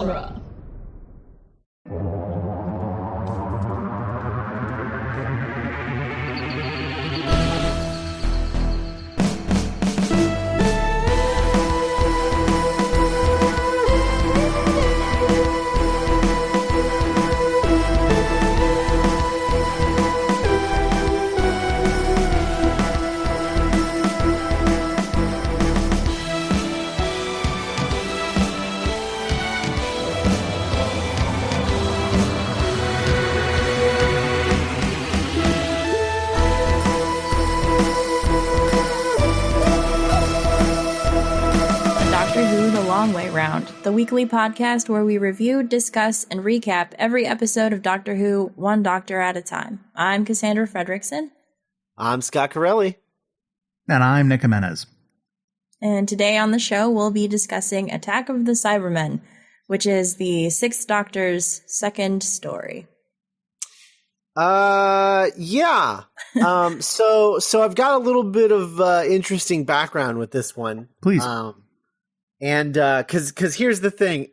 genre. Long Way Round, the weekly podcast where we review, discuss, and recap every episode of Doctor Who, one doctor at a time. I'm Cassandra Fredrickson. I'm Scott Corelli. And I'm Nick Jimenez. And today on the show, we'll be discussing Attack of the Cybermen, which is the Sixth Doctor's second story. Yeah. So I've got a little bit of interesting background with this one. Please. And cause here's the thing,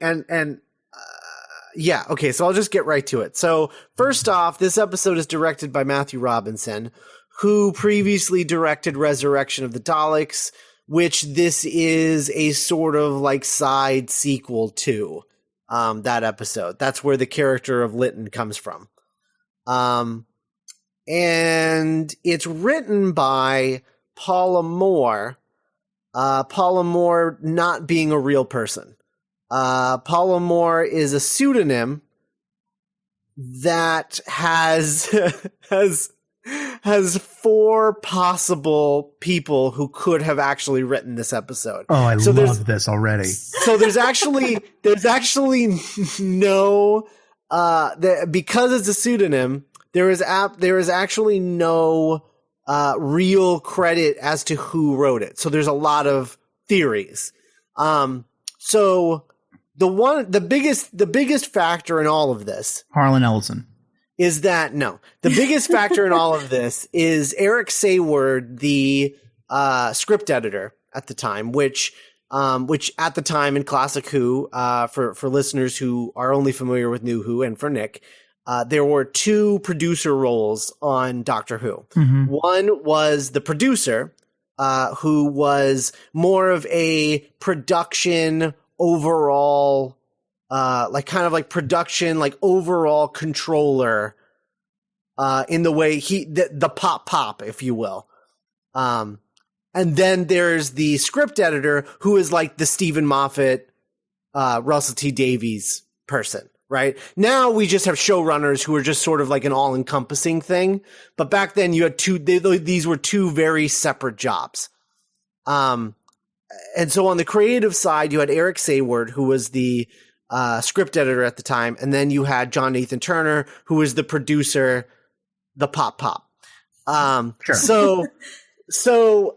yeah, okay, so I'll just get right to it. So first off, this episode is directed by Matthew Robinson, who previously directed Resurrection of the Daleks, which this is a sort of like side sequel to that episode. That's where the character of Lytton comes from. And it's written by Paula Moore. Paula Moore not being a real person. Paula Moore is a pseudonym that has four possible people who could have actually written this episode. Oh, I love this already. So there's actually no because it's a pseudonym. There is actually no real credit as to who wrote it. So there's a lot of theories. So the biggest factor in all of this, Harlan Ellison, is that the biggest factor in all of this is Eric Sayward, the script editor at the time, which at the time in Classic Who, for listeners who are only familiar with New Who, and for Nick, there were two producer roles on Doctor Who. Mm-hmm. One was the producer, who was more of a production overall, overall controller, in the way the pop, if you will. And then there's the script editor, who is like the Stephen Moffat, Russell T Davies person. Right now, we just have showrunners who are just sort of like an all-encompassing thing. But back then, you had these were two very separate jobs. And so on the creative side, you had Eric Sayward, who was the script editor at the time, and then you had John Nathan Turner, who was the producer, the pop. Sure. So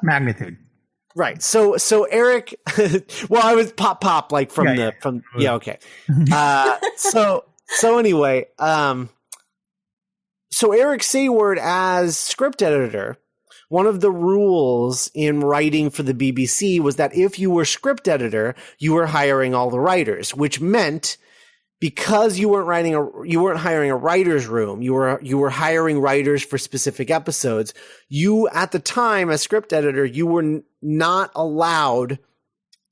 magnitude. Right. So Eric, well, I was pop, like from okay. So anyway, so Eric Sayward as script editor, one of the rules in writing for the BBC was that if you were script editor, you were hiring all the writers, which meant because you weren't hiring a writer's room, you were hiring writers for specific episodes. You, at the time, as script editor, you were not allowed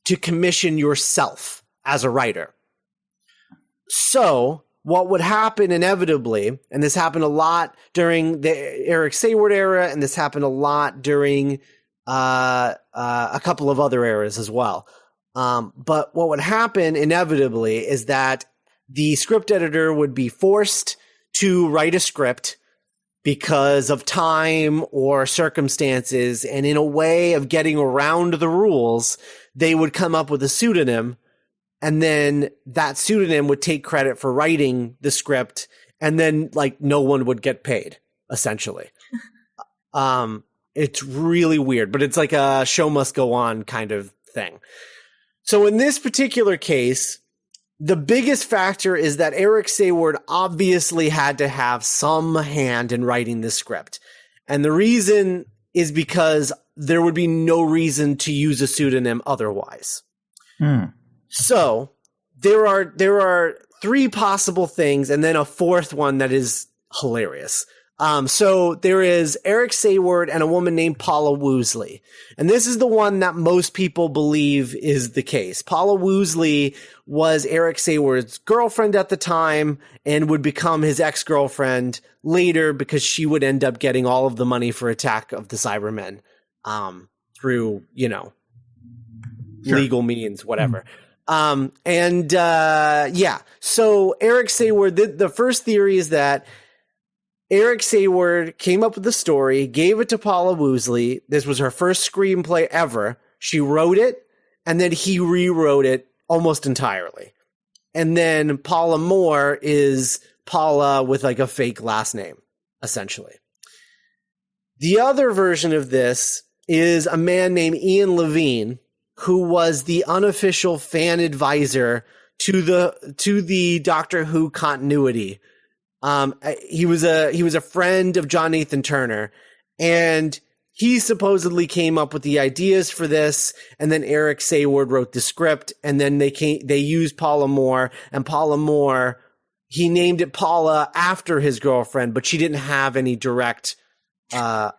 to commission yourself as a writer. So what would happen inevitably, and this happened a lot during the Eric Sayward era, and this happened a lot during a couple of other eras as well. But what would happen inevitably is that the script editor would be forced to write a script because of time or circumstances, and in a way of getting around the rules, they would come up with a pseudonym, and then that pseudonym would take credit for writing the script, and then like no one would get paid, essentially. It's really weird, but it's like a show must go on kind of thing. So in this particular case, the biggest factor is that Eric Sayward obviously had to have some hand in writing this script. And the reason is because there would be no reason to use a pseudonym otherwise. So there are three possible things, and then a fourth one that is hilarious. So there is Eric Sayward and a woman named Paula Woosley. And this is the one that most people believe is the case. Paula Woosley was Eric Sayward's girlfriend at the time and would become his ex-girlfriend later because she would end up getting all of the money for Attack of the Cybermen, through, legal means, whatever. So Eric Sayward, the first theory is that Eric Sayward came up with the story, gave it to Paula Woosley. This was her first screenplay ever. She wrote it, and then he rewrote it almost entirely. And then Paula Moore is Paula with like a fake last name, essentially. The other version of this is a man named Ian Levine, who was the unofficial fan advisor to the Doctor Who continuity. He was a friend of John Nathan Turner, and he supposedly came up with the ideas for this, and then Eric Sayward wrote the script, and then they used Paula Moore, and Paula Moore, he named it Paula after his girlfriend, but she didn't have any direct actual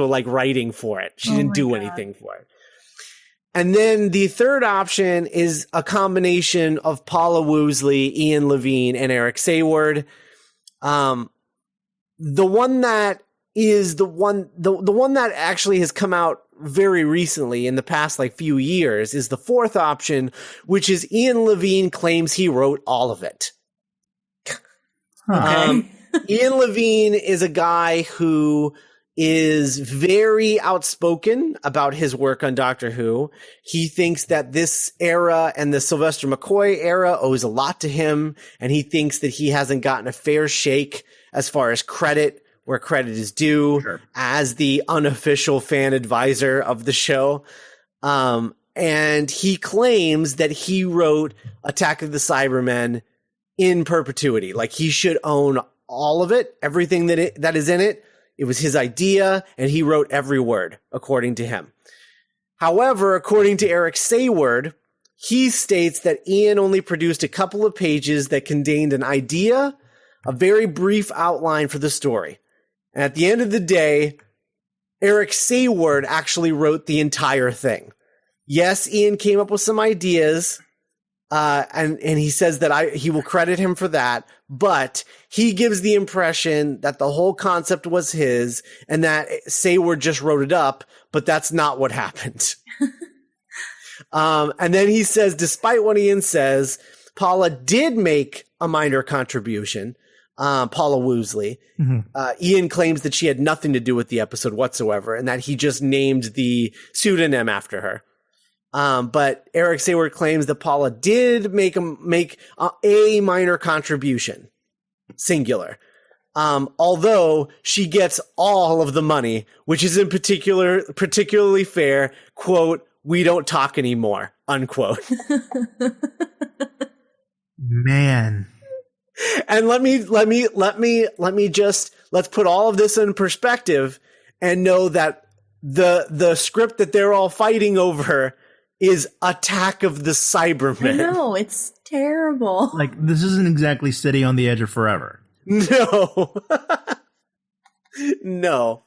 like writing for it. She didn't do anything for it. And then the third option is a combination of Paula Woosley, Ian Levine, and Eric Sayward. The one that actually has come out very recently in the past like few years is the fourth option, which is Ian Levine claims he wrote all of it. Okay. Ian Levine is a guy who is very outspoken about his work on Doctor Who. He thinks that this era and the Sylvester McCoy era owes a lot to him, and he thinks that he hasn't gotten a fair shake as far as credit, where credit is due, as the unofficial fan advisor of the show. And he claims that he wrote Attack of the Cybermen in perpetuity. Like, he should own all of it, everything that is in it. It was his idea, and he wrote every word, according to him. However, according to Eric Sayward, he states that Ian only produced a couple of pages that contained an idea, a very brief outline for the story. And at the end of the day, Eric Sayward actually wrote the entire thing. Yes, Ian came up with some ideas, and he says that he will credit him for that, but he gives the impression that the whole concept was his and that Sayward just wrote it up, but that's not what happened. And then he says, despite what Ian says, Paula did make a minor contribution, Paula Woosley. Ian claims that she had nothing to do with the episode whatsoever and that he just named the pseudonym after her. But Eric Sayward claims that Paula did make a minor contribution, singular. Although she gets all of the money, which is particularly fair. Quote, "We don't talk anymore," unquote. Man. And let's put all of this in perspective and know that the script that they're all fighting over is Attack of the Cybermen. No, it's terrible. Like, this isn't exactly City on the Edge of Forever. No. No.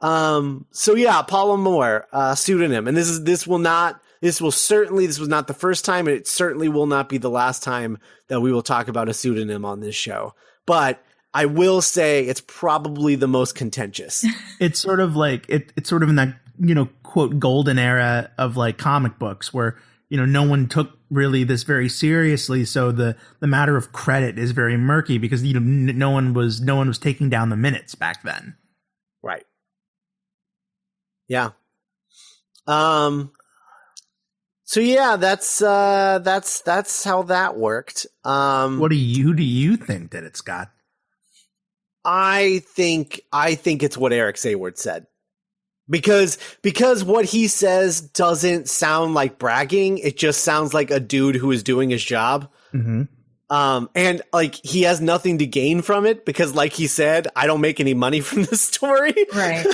So yeah, Paula Moore, pseudonym. And this was not the first time, and it certainly will not be the last time that we will talk about a pseudonym on this show. But I will say it's probably the most contentious. It's sort of like, it's sort of in that, quote, golden era of like comic books where, no one took really this very seriously. So the matter of credit is very murky because, no one was taking down the minutes back then. Right. Yeah. So yeah, that's how that worked. What do you think that it's got? I think it's what Eric Sayward said. Because what he says doesn't sound like bragging. It just sounds like a dude who is doing his job. Mm-hmm. And like, he has nothing to gain from it because, like he said, I don't make any money from this story. Right.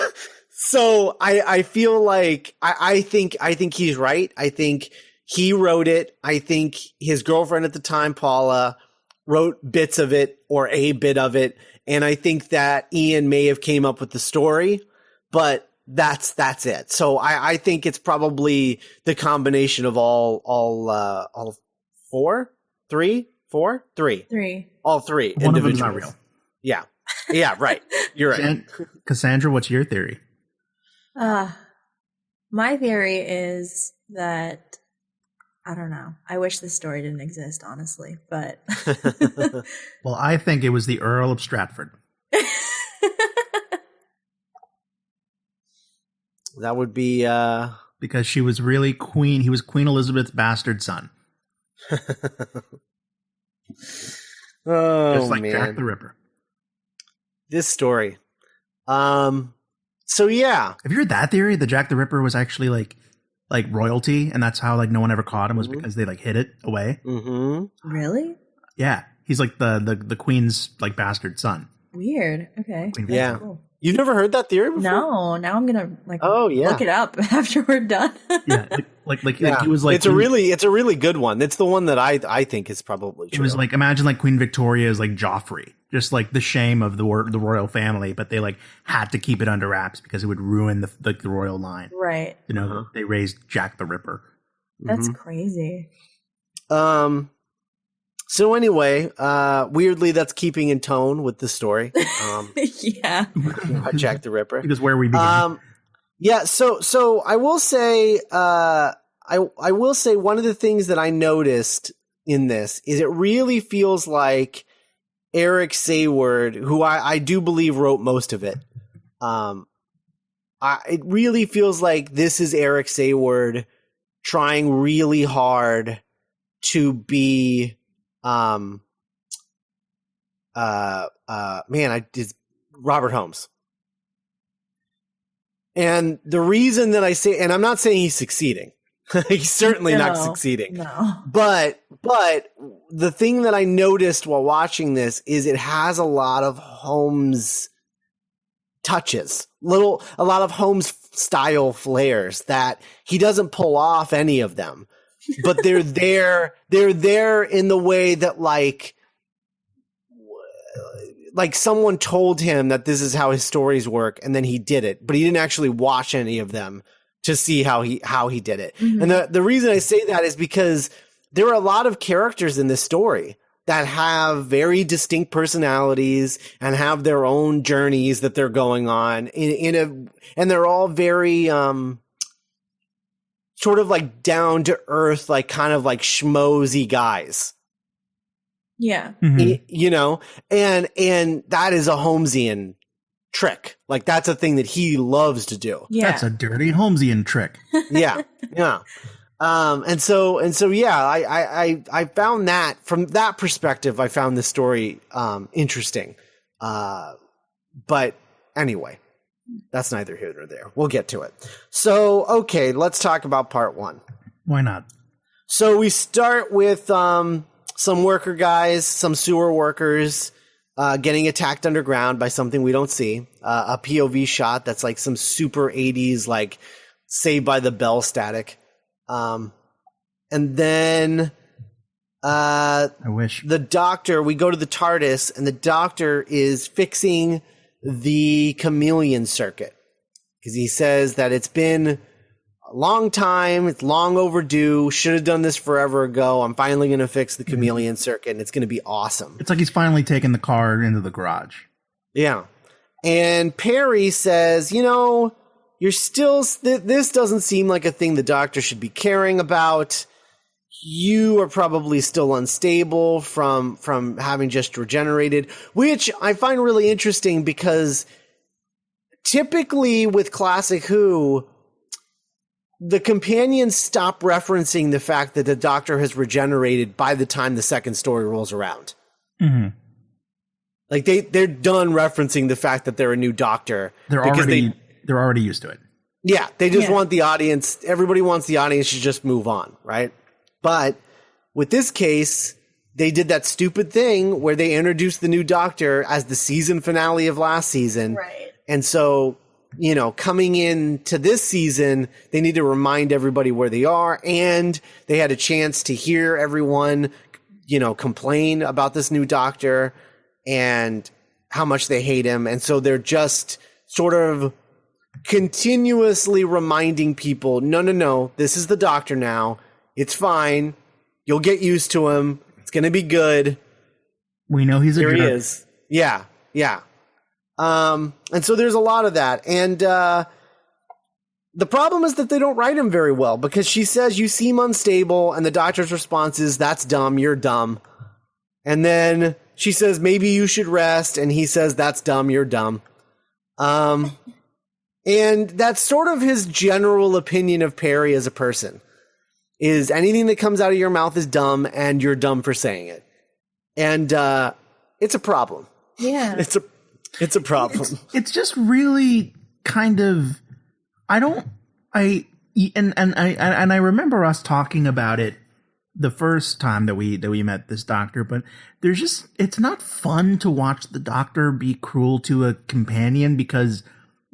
So I feel like I think he's right. I think he wrote it. I think his girlfriend at the time, Paula, wrote bits of it or a bit of it. And I think that Ian may have came up with the story, but that's it. So I think it's probably the combination of all three. All three One of individuals. them's not real. Yeah. Yeah, right. You're right. Cassandra, what's your theory? My theory is that, I don't know. I wish this story didn't exist, honestly, but. Well, I think it was the Earl of Stratford. That would be because she was really queen. He was Queen Elizabeth's bastard son. Oh, just like man. Jack the Ripper. This story. So yeah. Have you heard that theory that Jack the Ripper was actually like royalty, and that's how like no one ever caught him was because they like hid it away? Mm-hmm. Really? Yeah, he's like the queen's like bastard son. Weird. Okay. Yeah. Cool. You've never heard that theory before? No. Now I'm gonna look it up after we're done. Yeah, like he was like it's a really good one. It's the one that I think is probably true. It was like, imagine like Queen Victoria is like Joffrey, just like the shame of the royal family, but they like had to keep it under wraps because it would ruin the royal line. Right. You know, they raised Jack the Ripper. That's crazy. So anyway, weirdly, that's keeping in tone with the story. Yeah. About Jack the Ripper. Because where we begin. Yeah. So I will say, I will say one of the things that I noticed in this is it really feels like Eric Sayward, who I do believe wrote most of it. It really feels like this is Eric Sayward trying really hard to be, Robert Holmes. And the reason that I say, and I'm not saying he's succeeding. He's certainly not succeeding. No. But the thing that I noticed while watching this is it has a lot of Holmes touches, a lot of Holmes style flares that he doesn't pull off any of them, but they're there in the way that like someone told him that this is how his stories work, and then he did it, but he didn't actually watch any of them to see how he did it. Mm-hmm. And the reason I say that is because there are a lot of characters in this story that have very distinct personalities and have their own journeys that they're going on and they're all very sort of like down to earth, like kind of like schmozy guys. Yeah. Mm-hmm. You know, and that is a Holmesian trick. Like that's a thing that he loves to do. Yeah. That's a dirty Holmesian trick. Yeah. Yeah. And so yeah, I found that from that perspective, I found this story interesting. But anyway, that's neither here nor there. We'll get to it. So, okay, let's talk about part one. Why not? So we start with some worker guys, some sewer workers getting attacked underground by something we don't see. A POV shot that's like some super 80s, like Saved by the Bell static. And then I wish the doctor, we go to the TARDIS, and the doctor is fixing the chameleon circuit because he says that it's been a long time, it's long overdue, should have done this forever ago. I'm finally going to fix the chameleon circuit, and it's going to be awesome. It's like he's finally taken the car into the garage. Yeah. And Peri says, you know, you're still, this doesn't seem like a thing the doctor should be caring about. You are probably still unstable from having just regenerated, which I find really interesting because typically with Classic Who, the companions stop referencing the fact that the doctor has regenerated by the time the second story rolls around. Mm-hmm. Like they're done referencing the fact that they're a new doctor. They're already used to it. Yeah, they just want the audience. Everybody wants the audience to just move on, right? But with this case, they did that stupid thing where they introduced the new doctor as the season finale of last season. Right. And so coming into this season, they need to remind everybody where they are, and they had a chance to hear everyone, complain about this new Doctor and how much they hate him. And so they're just sort of continuously reminding people, no, this is the Doctor now. It's fine. You'll get used to him. It's going to be good. We know he's a jerk. Here he is. Yeah. And so there's a lot of that. And the problem is that they don't write him very well, because she says, you seem unstable, and the Doctor's response is, that's dumb, you're dumb. And then she says, maybe you should rest, and he says, that's dumb, you're dumb. And that's sort of his general opinion of Peri as a person, is anything that comes out of your mouth is dumb, and you're dumb for saying it. And it's a problem. Yeah. It's a problem. It's just really kind of, I remember us talking about it the first time that we met this Doctor, but it's not fun to watch the Doctor be cruel to a companion, because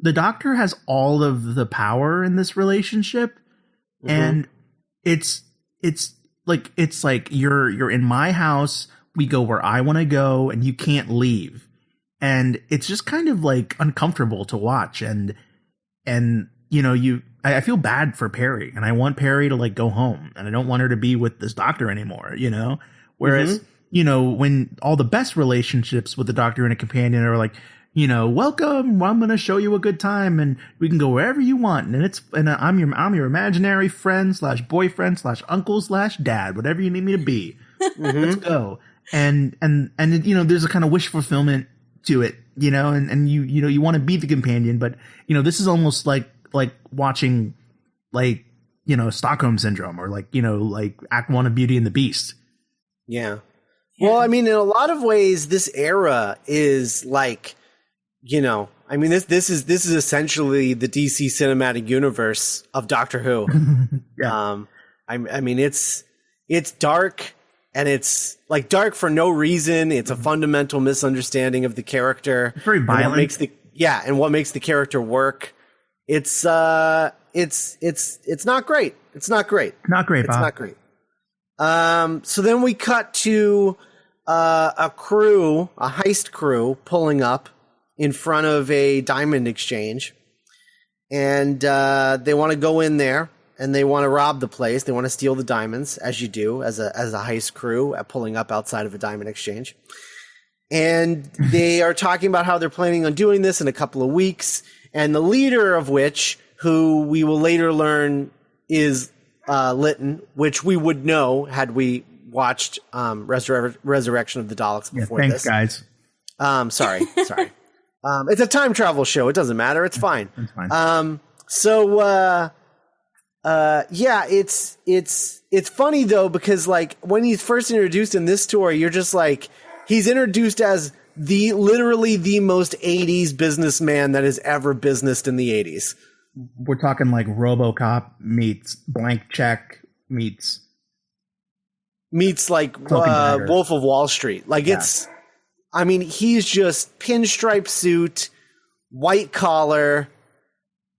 the Doctor has all of the power in this relationship. Mm-hmm. And it's like you're in my house, we go where I want to go, and you can't leave. And it's just kind of like uncomfortable to watch. And I feel bad for Peri, and I want Peri to like go home, and I don't want her to be with this Doctor anymore, Whereas, when all the best relationships with the Doctor and a companion are like, welcome, I'm going to show you a good time, and we can go wherever you want. And I'm your imaginary friend / boyfriend / uncle / dad, whatever you need me to be. Mm-hmm. Let's go. And there's a kind of wish fulfillment to it, and you want to be the companion, but this is almost like watching Stockholm syndrome, or like Act 1 of Beauty and the Beast. Yeah. Well, I mean, in a lot of ways, this era is like, this is essentially the DC cinematic universe of Doctor Who. Yeah. I mean, it's dark. And it's like dark for no reason. It's a fundamental misunderstanding of the character. It's very violent. And what makes the character work. It's not great. It's not great. Not great, It's Bob. not great. So then we cut to a heist crew pulling up in front of a diamond exchange. And they want to go in there. And they want to rob the place. They want to steal the diamonds, as you do as a heist crew pulling up outside of a diamond exchange. And they are talking about how they're planning on doing this in a couple of weeks. And the leader of which, who we will later learn is Lytton, which we would know had we watched Resurrection of the Daleks before this. Thanks, guys. Sorry. It's a time travel show. It doesn't matter. It's fine. It's fine. It's funny though, because like when he's first introduced in this story, you're just like, he's introduced as literally the most 80s businessman that has ever businessed in the 80s. We're talking like RoboCop meets Blank Check meets like Wolf of Wall Street. Like he's just pinstripe suit, white collar.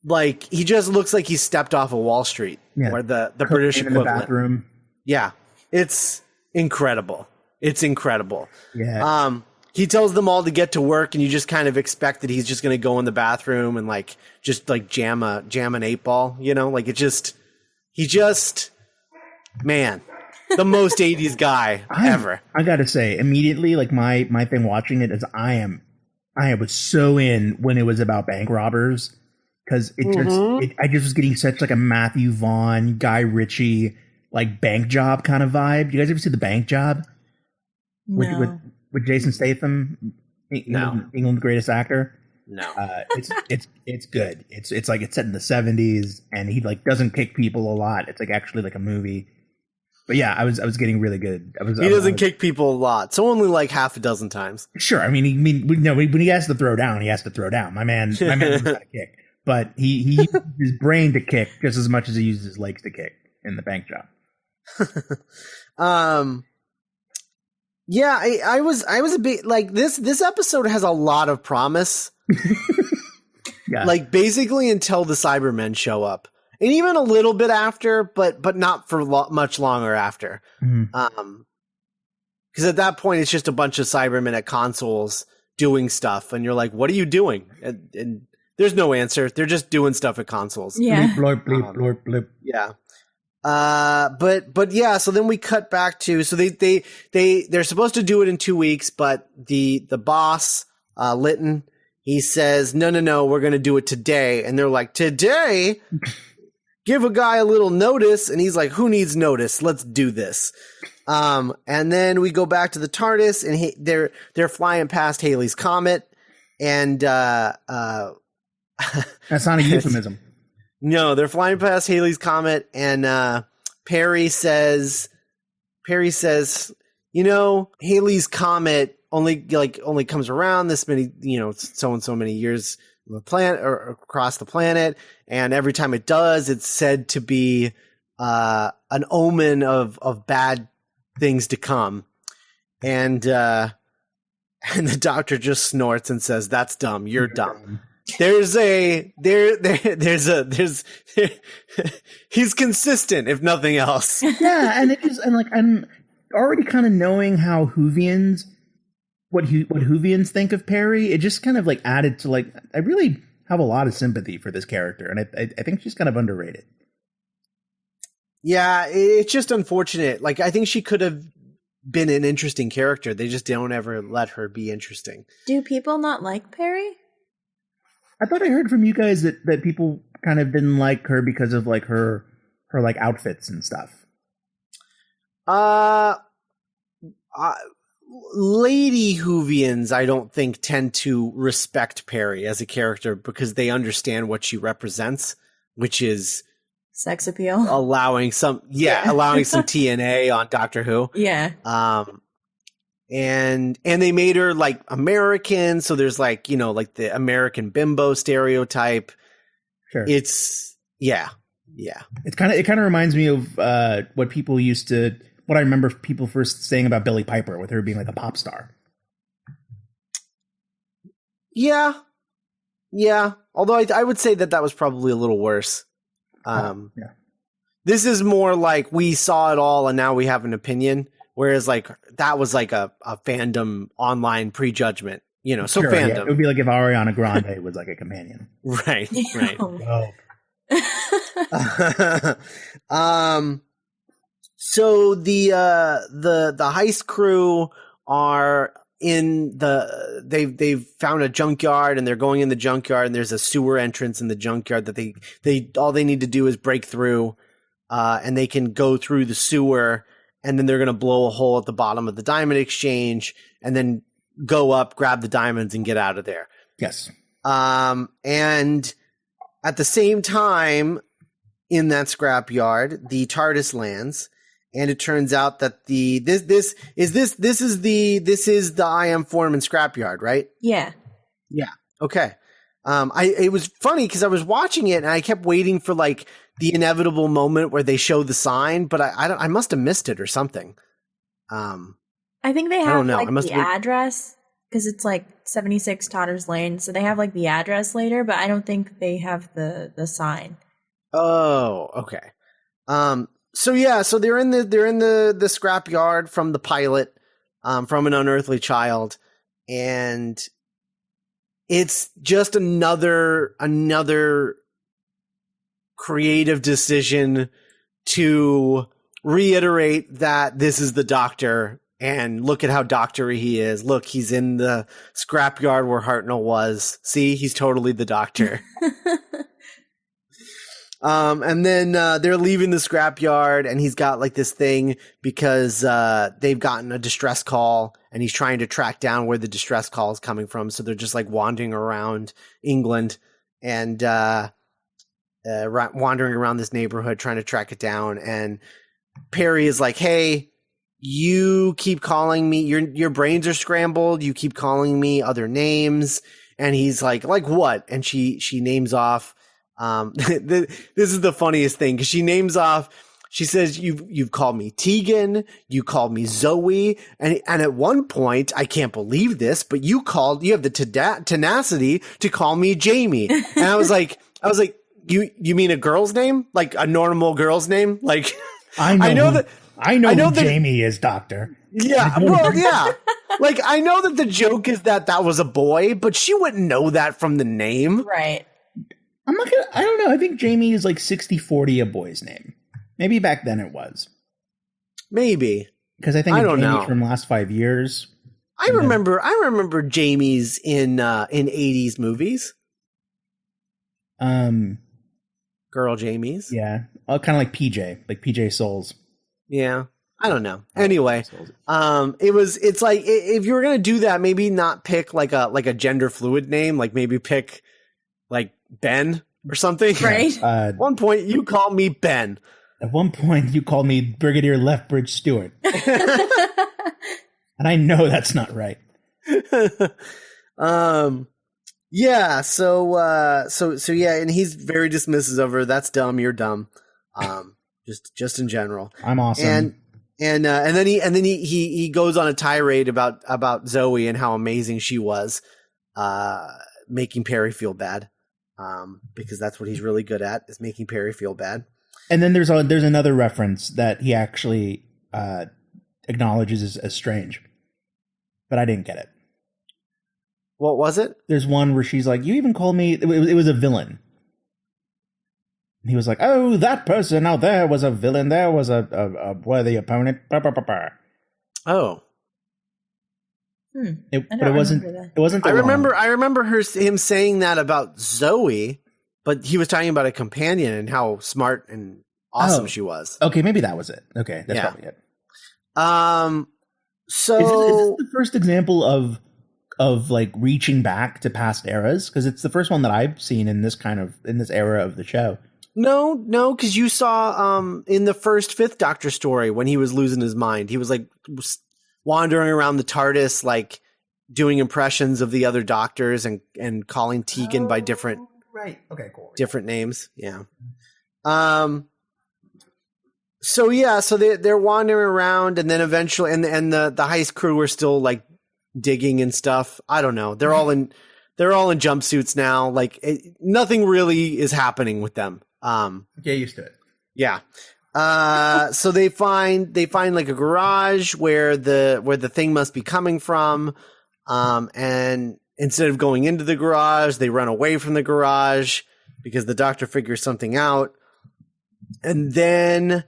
Like, he just looks like he stepped off of Wall Street, or the British equivalent. In the bathroom. Yeah, it's incredible. It's incredible. Yeah. He tells them all to get to work, and you just kind of expect that he's just going to go in the bathroom and like just like jam an 8-ball, like man, the most 80s guy ever. I gotta say, immediately, like my thing watching it is I was so in when it was about bank robbers. Because I just was getting such like a Matthew Vaughn, Guy Ritchie, like Bank Job kind of vibe. You guys ever see The Bank Job? No. With Jason Statham, England's greatest actor. No, it's good. It's like it's set in the 70s, and he like doesn't kick people a lot. It's like actually like a movie. But yeah, I was getting really good. He doesn't kick people a lot, so only like half a dozen times. Sure, I mean, when he has to throw down, he has to throw down. My man knows how to kick. But he uses his brain to kick just as much as he uses his legs to kick in The Bank Job. Yeah, I was a bit like this episode has a lot of promise. Yeah. Like basically until the Cybermen show up, and even a little bit after, but not for much longer after. Because at that point it's just a bunch of Cybermen at consoles doing stuff, and you're like, "What are you doing?" And there's no answer. They're just doing stuff at consoles. Yeah. Blurp, blurp, blurp, blurp. Yeah. But yeah, so then we cut back to, so they're supposed to do it in 2 weeks, but the boss, Litton, he says, no, we're going to do it today. And they're like, today? Give a guy a little notice. And he's like, who needs notice? Let's do this. And then we go back to the TARDIS, and they're flying past Halley's Comet, and, That's not a euphemism. no, they're flying past Halley's Comet, and Peri says, you know, Halley's Comet only comes around this many, so and so many years on the planet or across the planet, and every time it does, it's said to be an omen of bad things to come, and the Doctor just snorts and says, "That's dumb. You're dumb." He's consistent, if nothing else. Yeah, and I'm already kind of knowing how what Whovians think of Peri. It just kind of like added to like, I really have a lot of sympathy for this character, and I think she's kind of underrated. Yeah, it's just unfortunate. Like, I think she could have been an interesting character. They just don't ever let her be interesting. Do people not like Peri? I thought I heard from you guys that people kind of didn't like her because of like her like outfits and stuff. Lady Whovians, I don't think, tend to respect Peri as a character because they understand what she represents, which is Sex appeal. allowing some TNA on Doctor Who. Yeah. And they made her like American, so there's like, like the American bimbo stereotype. Sure. It's yeah. It kind of reminds me of what I remember people first saying about Billie Piper, with her being like a pop star. Yeah. Although I would say that was probably a little worse. Yeah. This is more like we saw it all and now we have an opinion. Whereas like that was like a fandom online prejudgment, so Sure, fandom. Yeah. It would be like if Ariana Grande was like a companion. Right. Oh. So the heist crew are they've found a junkyard, and they're going in the junkyard, and there's a sewer entrance in the junkyard that they all they need to do is break through, and they can go through the sewer, and then they're going to blow a hole at the bottom of the diamond exchange, and then go up, grab the diamonds, and get out of there. Yes. And at the same time, in that scrapyard, the TARDIS lands, and it turns out that this is the I Am Foreman scrapyard, right? Yeah. Yeah. Okay. It was funny because I was watching it and I kept waiting for like the inevitable moment where they show the sign, but I must have missed it or something. I think they have like the address, because it's like 76 Totters Lane, so they have like the address later, but I don't think they have the sign. Oh, okay. So they're in the scrapyard from the pilot, from An Unearthly Child, and it's just another creative decision to reiterate that this is the Doctor, and look at how doctor-y he is. Look, he's in the scrapyard where Hartnell was. See, he's totally the Doctor. And then they're leaving the scrapyard, and he's got like this thing because they've gotten a distress call, and he's trying to track down where the distress call is coming from. So they're just like wandering around England and wandering around this neighborhood trying to track it down. And Peri is like, "Hey, you keep calling me. Your brains are scrambled. You keep calling me other names." And he's like what? And she names off. This is the funniest thing, because she names off She says, you've called me Tegan, you called me Zoe, and at one point, I can't believe this, but you have the tenacity to call me Jamie. And I was like, you mean a girl's name? Like a normal girl's name? Like, I know who Jamie is, Doctor. Yeah, well, yeah. Like, I know that the joke is that was a boy, but she wouldn't know that from the name. Right. I don't know. I think Jamie is like 60-40 a boy's name. Maybe back then it was. Maybe. Because I think Jamie from the last 5 years. I remember Jamie's in 80s movies. Girl Jamies. Yeah. Kind of like PJ Souls. Yeah. I don't know. Anyway, it's like if you were going to do that, maybe not pick like a gender fluid name, like maybe pick like Ben or something. Right. At one point you called me Ben. At one point you called me Brigadier Lethbridge Stewart. And I know that's not right. Yeah, so yeah, and he's very dismissive of her. That's dumb, you're dumb. Just in general. I'm awesome. And then he goes on a tirade about Zoe and how amazing she was, making Peri feel bad. Because that's what he's really good at, is making Peri feel bad. And then there's another reference that he actually acknowledges as strange, but I didn't get it. What was it? There's one where she's like, "You even called me." It was a villain. And he was like, "Oh, that person out there was a villain. There was a worthy opponent." Bah, bah, bah, bah. Oh. But it wasn't. It wasn't. I remember him saying that about Zoe, but he was talking about a companion and how smart and awesome she was. Okay, maybe that was it. Okay, that's probably it. So is this the first example of like reaching back to past eras? Because it's the first one that I've seen in this era of the show. No, because you saw in the first Fifth Doctor story when he was losing his mind, he was like wandering around the TARDIS, like doing impressions of the other doctors and calling Tegan by different different names. Yeah. So they're wandering around, and then eventually, and the heist crew are still like digging and stuff. I don't know. They're all in jumpsuits now. Like nothing really is happening with them. Get used to it. Yeah. So they find like a garage where the thing must be coming from. And instead of going into the garage, they run away from the garage because the Doctor figures something out. And then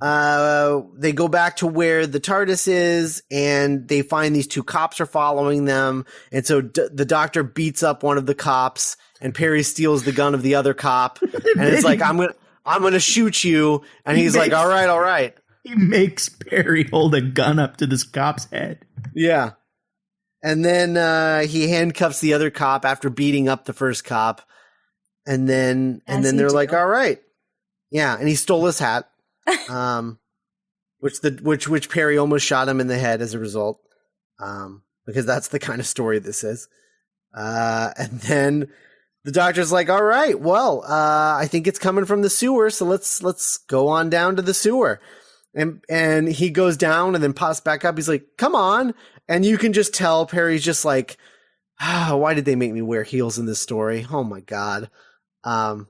they go back to where the TARDIS is, and they find these two cops are following them. And so the Doctor beats up one of the cops, and Peri steals the gun of the other cop. And it's like, I'm going to shoot you. And he's like, all right. He makes Peri hold a gun up to this cop's head. Yeah. And then he handcuffs the other cop after beating up the first cop. And then they're like, all right. Yeah. And he stole his hat. Which Peri almost shot him in the head as a result. Because that's the kind of story this is. And then the Doctor's like, all right, well, I think it's coming from the sewer, so let's go on down to the sewer. And he goes down and then pops back up. He's like, come on. And you can just tell Peri's just like, why did they make me wear heels in this story? Oh my God. And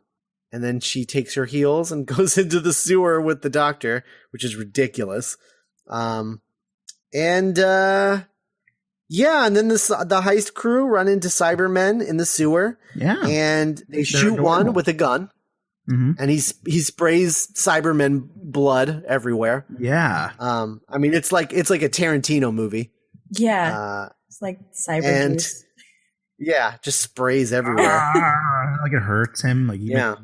then she takes her heels and goes into the sewer with the Doctor, which is ridiculous. Yeah, and then the heist crew run into Cybermen in the sewer. Yeah. And they shoot one with a gun. Mm-hmm. And he sprays Cybermen blood everywhere. Yeah. I mean, it's like a Tarantino movie. Yeah. It's like cyber juice. Yeah, just sprays everywhere. Like it hurts him. Like yeah.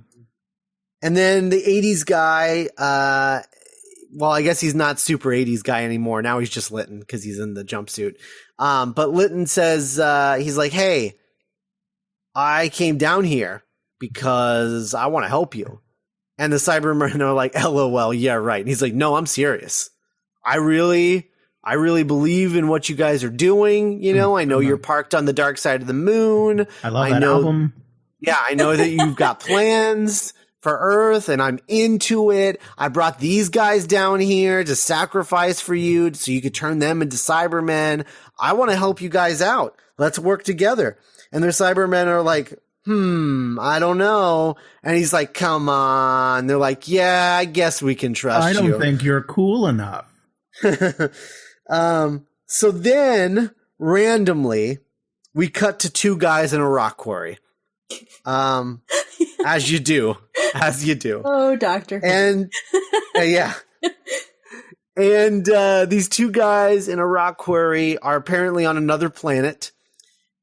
And then the 80s guy, well, I guess he's not super 80s guy anymore. Now he's just Lytton because he's in the jumpsuit. But Lytton says, he's like, hey, I came down here because I want to help you. And the Cybermen are like, LOL, yeah, right. And he's like, no, I'm serious. I really believe in what you guys are doing. You know, I know you're parked on the dark side of the moon. I love that album. Yeah, I know that you've got plans for Earth and I'm into it. I brought these guys down here to sacrifice for you so you could turn them into Cybermen. I want to help you guys out. Let's work together. And their Cybermen are like, I don't know. And he's like, come on. They're like, yeah, I guess we can trust you. I don't think you're cool enough. So then randomly we cut to two guys in a rock quarry. As you do. Oh, Doctor. And yeah. And these two guys in a rock quarry are apparently on another planet.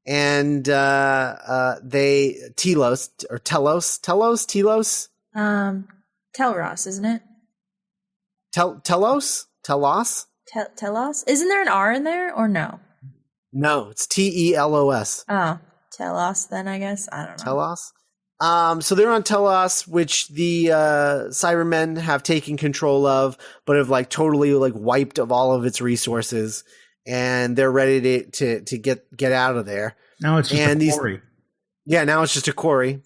And they Telos. Telros, isn't it? Telos? Telos? Isn't there an R in there or no? No, it's Telos. Oh, Telos then, I guess. I don't know. Telos? So they're on Telos, which the Cybermen have taken control of, but have like totally like wiped of all of its resources, and they're ready to get out of there. Now it's just a quarry. Yeah, now it's just a quarry.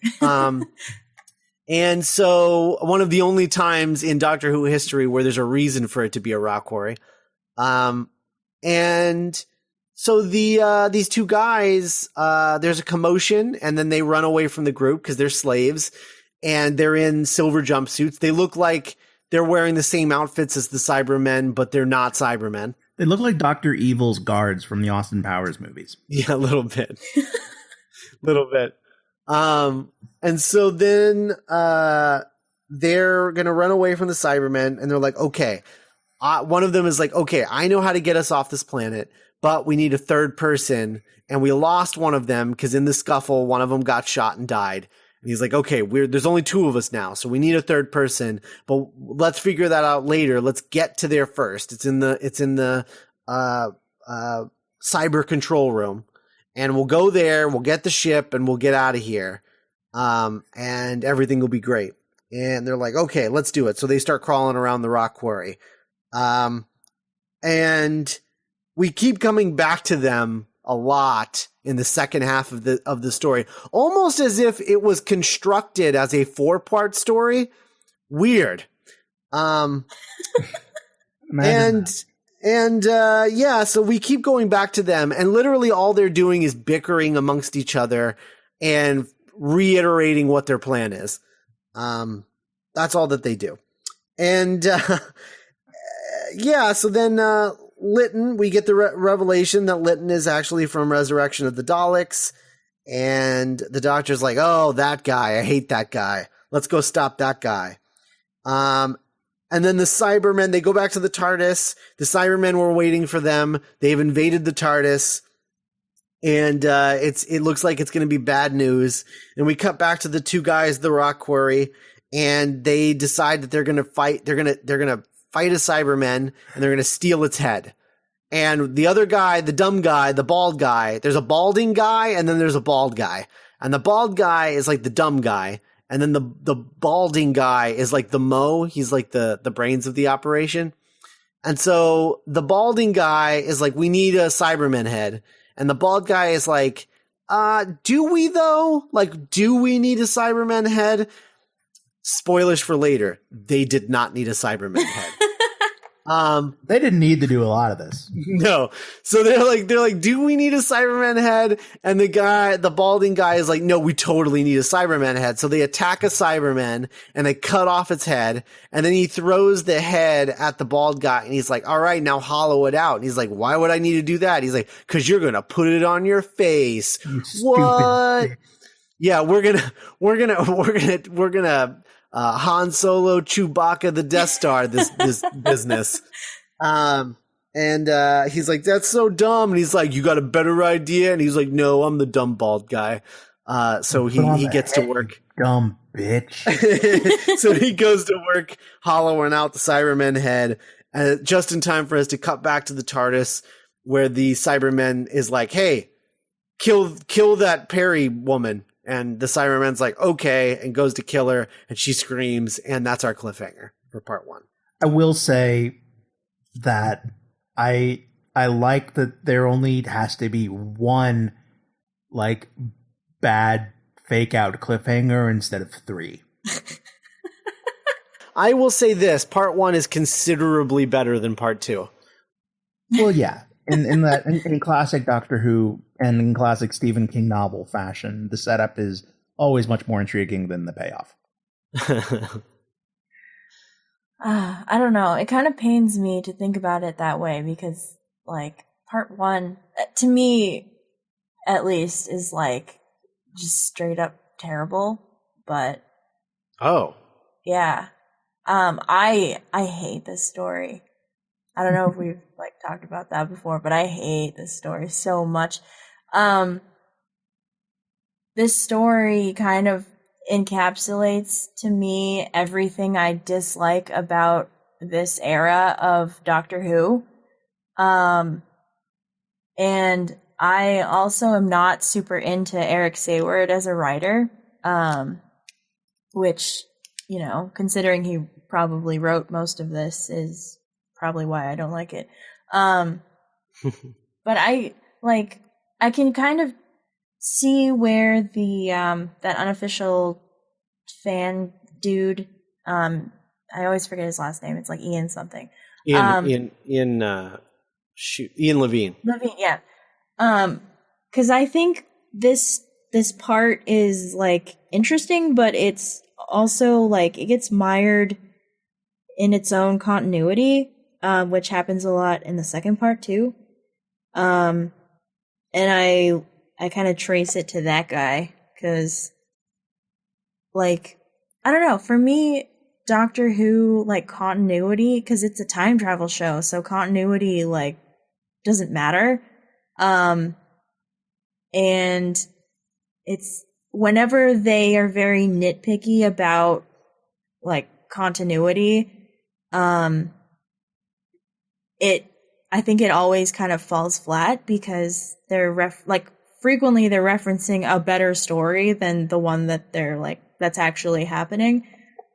And so one of the only times in Doctor Who history where there's a reason for it to be a rock quarry. And so these two guys, there's a commotion, and then they run away from the group because they're slaves, and they're in silver jumpsuits. They look like they're wearing the same outfits as the Cybermen, but they're not Cybermen. They look like Dr. Evil's guards from the Austin Powers movies. Yeah, a little bit. Little bit. And so then they're going to run away from the Cybermen, and they're like, okay. One of them is like, okay, I know how to get us off this planet, but we need a third person. And we lost one of them because in the scuffle, one of them got shot and died. And he's like, okay, there's only two of us now, so we need a third person, but let's figure that out later. Let's get to there first. It's in the cyber control room, and we'll go there. We'll get the ship, and we'll get out of here. And everything will be great. And they're like, okay, let's do it. So they start crawling around the rock quarry. And we keep coming back to them a lot in the second half of the story, almost as if it was constructed as a 4-part story. Weird. Yeah, so we keep going back to them, and literally all they're doing is bickering amongst each other and reiterating what their plan is. That's all that they do. And yeah, so then Lytton, we get the revelation that Lytton is actually from Resurrection of the Daleks, and the Doctor's like, oh, that guy, I hate that guy. Let's go stop that guy. And then the Cybermen, they go back to the TARDIS. The Cybermen were waiting for them. They've invaded the TARDIS, and it looks like it's going to be bad news. And we cut back to the two guys, the rock quarry, and they decide that they're going to fight. They're going to fight a Cybermen, and they're going to steal its head. And the other guy, the dumb guy, the bald guy, there's a balding guy, and then there's a bald guy. And the bald guy is like the dumb guy. And then the balding guy is like the Mo. He's like the brains of the operation. And so the balding guy is like, we need a Cyberman head. And the bald guy is like, do we though? Like, do we need a Cyberman head? Spoilers for later. They did not need a Cyberman head. They didn't need to do a lot of this. No. So they're like, do we need a Cyberman head? And the balding guy is like, no, we totally need a Cyberman head. So they attack a Cyberman and they cut off its head. And then he throws the head at the bald guy. And he's like, all right, now hollow it out. And he's like, why would I need to do that? He's like, cause you're going to put it on your face. What? Yeah, we're gonna Han Solo, Chewbacca, the Death Star, this business. And he's like, that's so dumb. And he's like, you got a better idea? And he's like, no, I'm the dumb bald guy. So he gets to work. Dumb bitch. So he goes to work hollowing out the Cybermen head, just in time for us to cut back to the TARDIS, where the Cybermen is like, hey, kill that Peri woman. And the Cyberman's like, okay, and goes to kill her, and she screams, and that's our cliffhanger for part 1. I will say that I like that there only has to be one, like, bad fake out cliffhanger instead of 3. I will say this: part 1 is considerably better than part 2. Well, yeah, in classic Doctor Who and in classic Stephen King novel fashion, the setup is always much more intriguing than the payoff. I don't know. It kind of pains me to think about it that way because, like, part 1, to me, at least, is like just straight up terrible. But yeah, I hate this story. I don't know if we've like talked about that before, but I hate this story so much. This story kind of encapsulates to me everything I dislike about this era of Doctor Who. And I also am not super into Eric Sayward as a writer, which, you know, considering he probably wrote most of this is probably why I don't like it. But I can kind of see where the that unofficial fan dude, I always forget his last name. It's like Ian something. Ian Levine. Yeah. Because I think this part is like interesting, but it's also like it gets mired in its own continuity, which happens a lot in the second part too. And I kind of trace it to that guy because, like, I don't know. For me, Doctor Who, like, continuity, because it's a time travel show, so continuity, like, doesn't matter. And it's whenever they are very nitpicky about, like, continuity, I think it always kind of falls flat because they're frequently they're referencing a better story than the one that they're like that's actually happening.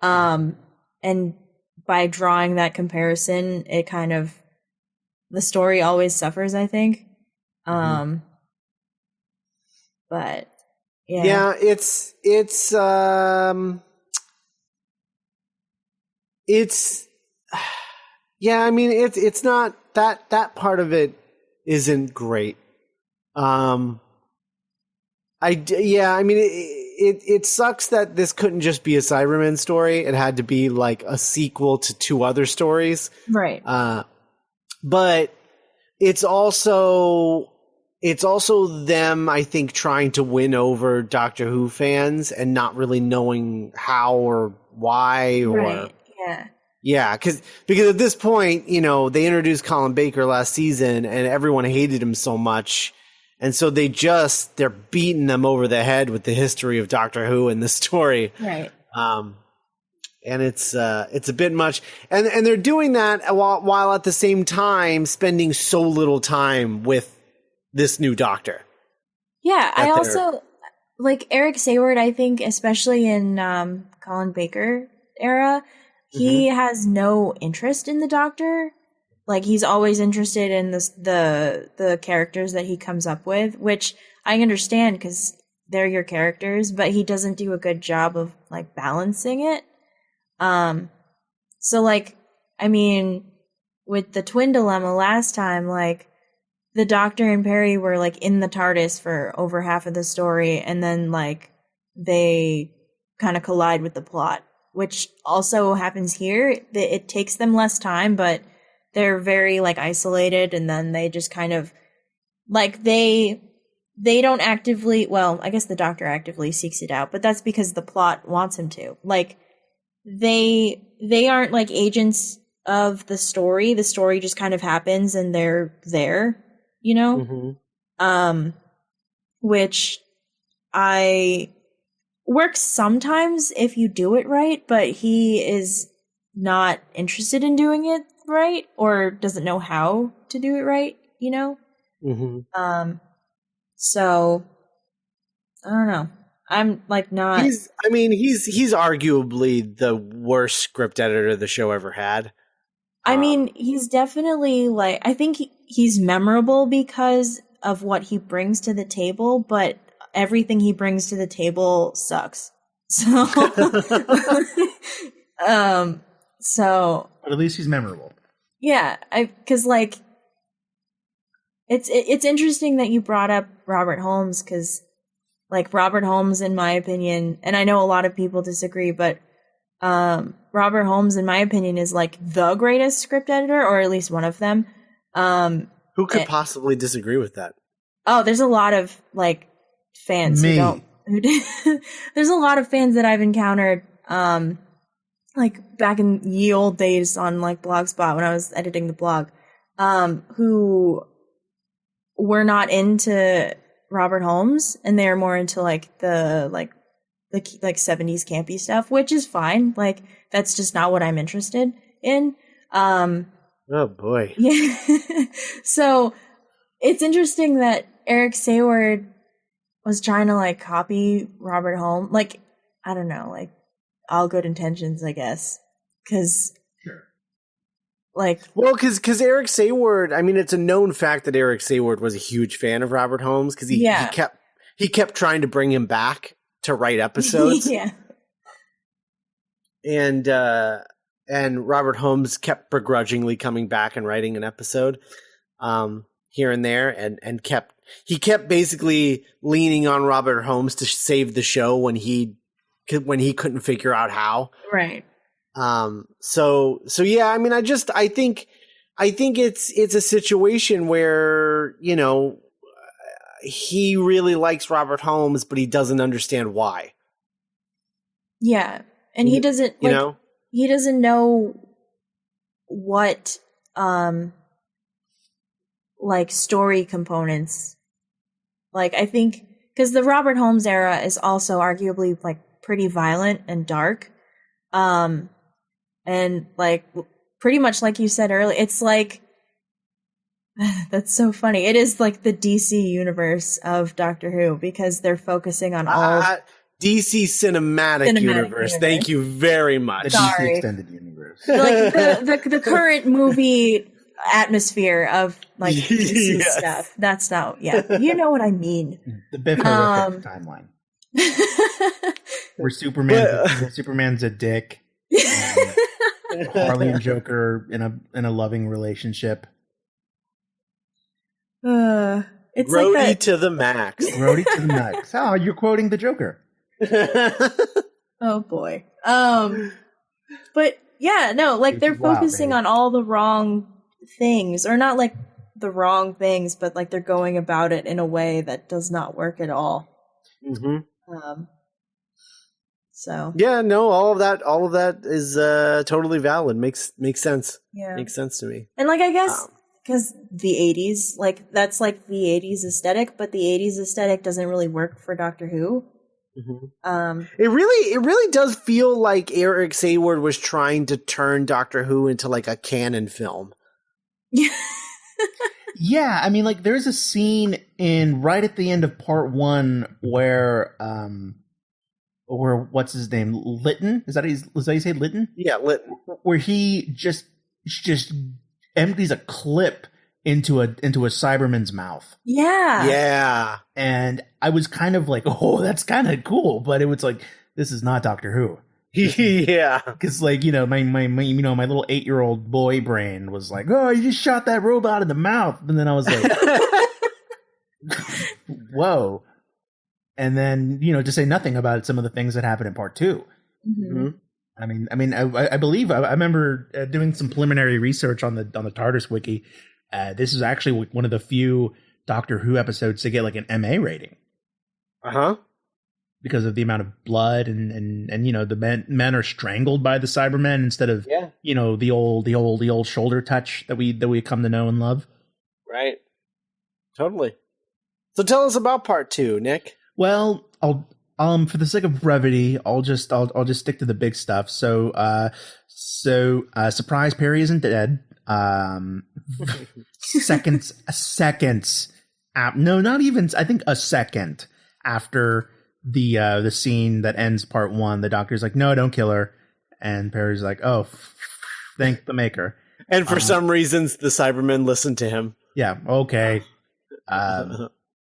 And by drawing that comparison, it kind of the story always suffers, I think. But yeah, it's yeah, I mean it's not that part of it isn't great. I mean it sucks that this couldn't just be a Cybermen story. It had to be like a sequel to 2 other stories. Right. But it's also them, I think, trying to win over Doctor Who fans and not really knowing how or why or right. Yeah. Yeah, because at this point, you know, they introduced Colin Baker last season and everyone hated him so much. And so they're beating them over the head with the history of Doctor Who in this story. Right. And it's a bit much. And they're doing that while at the same time spending so little time with this new Doctor. Yeah, I also like Eric Sayward, I think, especially in Colin Baker era, he has no interest in the Doctor. Like, he's always interested in the characters that he comes up with, which I understand because they're your characters, but he doesn't do a good job of, like, balancing it. So, like, I mean, with the twin dilemma last time, like, the Doctor and Peri were, like, in the TARDIS for over half of the story, and then, like, they kind of collide with the plot, which also happens here. It takes them less time, but they're very, like, isolated, and then they just kind of, like, they don't actively, well, I guess the Doctor actively seeks it out, but that's because the plot wants him to. Like, they aren't, like, agents of the story. The story just kind of happens, and they're there, you know? Which works sometimes if you do it right, but he is not interested in doing it right or doesn't know how to do it right, you know? So I don't know. I'm like not. He's arguably the worst script editor the show ever had. I mean, he's definitely like, I think he's memorable because of what he brings to the table, but everything he brings to the table sucks. So, So, but at least he's memorable. Yeah, because like it's interesting that you brought up Robert Holmes, because like Robert Holmes, in my opinion, and I know a lot of people disagree, but Robert Holmes, in my opinion, is like the greatest script editor, or at least one of them. Who could possibly disagree with that? Oh, there's a lot of like fans Me. There's a lot of fans that I've encountered, like back in ye old days on like Blogspot when I was editing the blog, who were not into Robert Holmes, and they're more into like the 70s campy stuff, which is fine. Like that's just not what I'm interested in. Oh boy. Yeah. So it's interesting that Eric Sayward was trying to like copy Robert Holmes. Like, I don't know, like all good intentions, I guess. Cause Sure. like, Well, because Eric Sayward, I mean, it's a known fact that Eric Sayward was a huge fan of Robert Holmes, because he kept trying to bring him back to write episodes. Yeah. And Robert Holmes kept begrudgingly coming back and writing an episode here and there, and kept basically leaning on Robert Holmes to save the show when he couldn't figure out how. Right. So yeah, I mean, I think it's a situation where, you know, he really likes Robert Holmes, but he doesn't understand why. Yeah. And he doesn't, like, you know, he doesn't know what, like story components. Like, I think, because the Robert Holmes era is also arguably like pretty violent and dark. And like pretty much like you said earlier, it's like, that's so funny. It is like the DC universe of Doctor Who, because they're focusing on all DC cinematic universe. Thank you very much. The Sorry. DC extended universe. like the current movie atmosphere of like DC Yes. stuff. That's not, yeah. You know what I mean. The Biff horrific timeline. Where Superman's a dick. Harley and Joker in a loving relationship. It's Grody like that. to the max. Grody to the max. Oh, you're quoting the Joker. Oh boy. But yeah, no, like they're focusing on all the wrong things, or not like the wrong things, but like they're going about it in a way that does not work at all. Mm-hmm. So yeah, no, all of that is totally valid. Makes sense. yeah, Makes sense to me. and like I guess because the 80s, like that's like the 80s aesthetic, but the 80s aesthetic doesn't really work for Doctor Who. Mm-hmm. It really does feel like Eric Sayward was trying to turn Doctor Who into like a canon film. Yeah, I mean, like there's a scene right at the end of part 1 where what's his name, Lytton? Is that how you say Lytton? Yeah, Lytton. Where he just empties a clip into a Cyberman's mouth. Yeah. Yeah. And I was kind of like, oh, that's kind of cool, but it was like, this is not Doctor Who. Yeah. Because like, you know, my little 8-year-old boy brain was like, oh, you just shot that robot in the mouth. And then I was like, whoa. And then, you know, to say nothing about some of the things that happened in part 2. Mm-hmm. I believe I remember doing some preliminary research on the TARDIS wiki. This is actually one of the few Doctor Who episodes to get like an MA rating. Because of the amount of blood and you know, the men are strangled by the Cybermen instead of you know, the old shoulder touch that we come to know and love. Right. Totally. So tell us about part 2, Nick. Well, I'll for the sake of brevity, I'll just stick to the big stuff. So surprise, Peri isn't dead. Seconds, no, not even, I think a second after the scene that ends part 1, the Doctor's like, no, don't kill her. And Peri's like, oh, thank the maker. And for some reasons, the Cybermen listen to him. Yeah. Okay.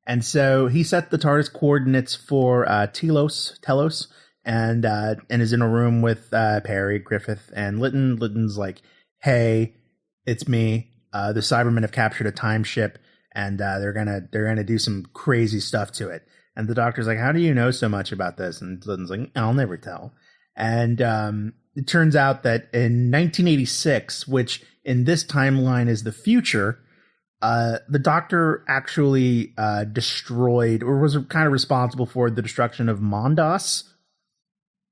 And so he set the TARDIS coordinates for Telos, and is in a room with Peri, Griffith, and Litton. Litton's like, "Hey, it's me. The Cybermen have captured a time ship, and they're gonna do some crazy stuff to it." And the Doctor's like, "How do you know so much about this?" And Litton's like, "I'll never tell." And it turns out that in 1986, which in this timeline is the future, the Doctor actually destroyed, or was kind of responsible for, the destruction of Mondas.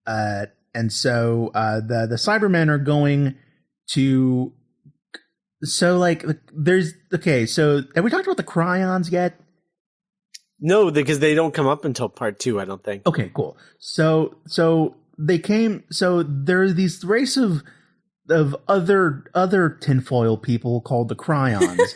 And so the Cybermen are going to... So, like, there's... Okay, so have we talked about the Cryons yet? No, because they don't come up until part 2, I don't think. Okay, cool. So they came... So there's these race of other tinfoil people called the Cryons.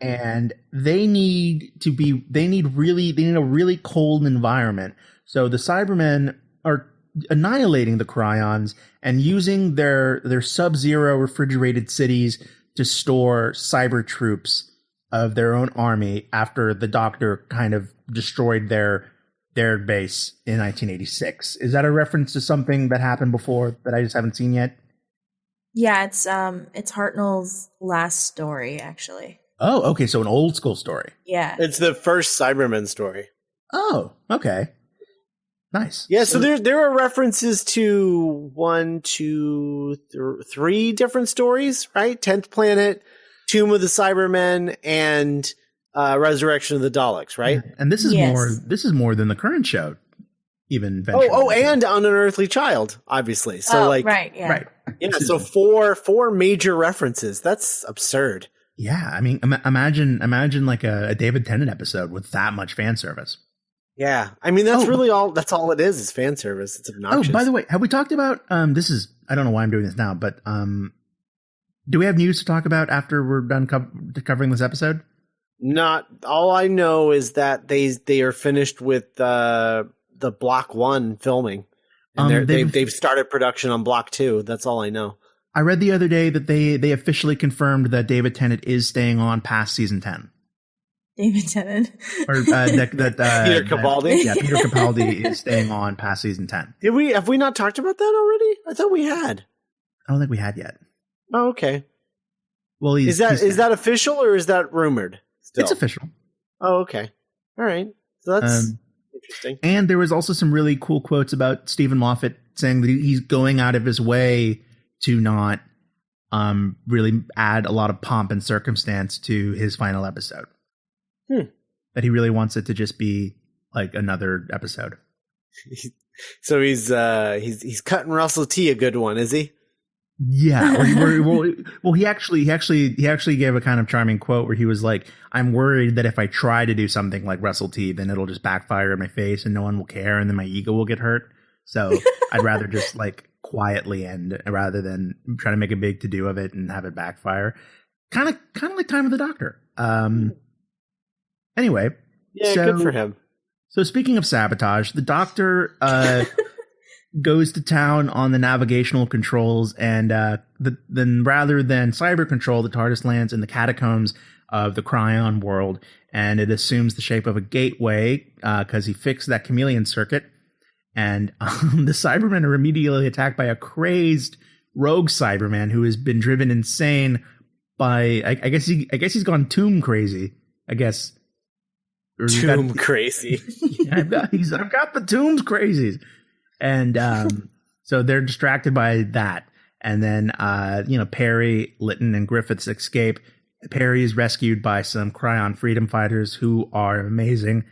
And they need a really cold environment. So the Cybermen are annihilating the Cryons and using their sub-zero refrigerated cities to store cyber troops of their own army after the Doctor kind of destroyed their base in 1986. Is that a reference to something that happened before that I just haven't seen yet? Yeah, it's Hartnell's last story, actually. Oh, okay, so an old school story. Yeah. It's the first Cybermen story. Oh, okay. Nice. Yeah, so there are references to 3 different stories, right? 10th Planet, Tomb of the Cybermen, and Resurrection of the Daleks, right? And this is more than the current show even ventured. And Unearthly Child, obviously. So right, yeah. Right. Yeah, so four major references. That's absurd. Yeah, I mean, imagine like a David Tennant episode with that much fan service. Yeah, I mean that's all it is fan service. It's obnoxious. Oh, by the way, have we talked about this is, I don't know why I'm doing this now, but do we have news to talk about after we're done covering this episode? Not all I know is that they are finished with the Block 1 filming, and they've started production on Block 2. That's all I know. I read the other day that they officially confirmed that David Tennant is staying on past season 10. David Tennant. Or Peter Capaldi? Yeah, Peter Capaldi is staying on past season 10. Have we not talked about that already? I thought we had. I don't think we had yet. Oh, okay. Well, is that official or is that rumored still? It's official. Oh, okay. All right. So that's interesting. And there was also some really cool quotes about Stephen Moffat saying that he's going out of his way to not really add a lot of pomp and circumstance to his final episode. That he really wants it to just be like another episode. So he's cutting Russell T a good one, is he? Yeah. Well, he actually gave a kind of charming quote where he was like, "I'm worried that if I try to do something like Russell T, then it'll just backfire in my face and no one will care, and then my ego will get hurt. So I'd rather just like quietly end rather than try to make a big to do of it and have it backfire." Kind of like Time of the Doctor. Anyway, yeah, good for him. So speaking of sabotage, the Doctor goes to town on the navigational controls, and then rather than cyber control, the TARDIS lands in the catacombs of the Cryon world, and it assumes the shape of a gateway because he fixed that chameleon circuit. And the Cybermen are immediately attacked by a crazed rogue Cyberman who has been driven insane by I guess he's gone tomb crazy. I guess. Tomb crazy. Yeah, I've got the tombs crazies. And so they're distracted by that. And then Peri, Litton, and Griffiths escape. Peri is rescued by some Cryon freedom fighters who are amazing.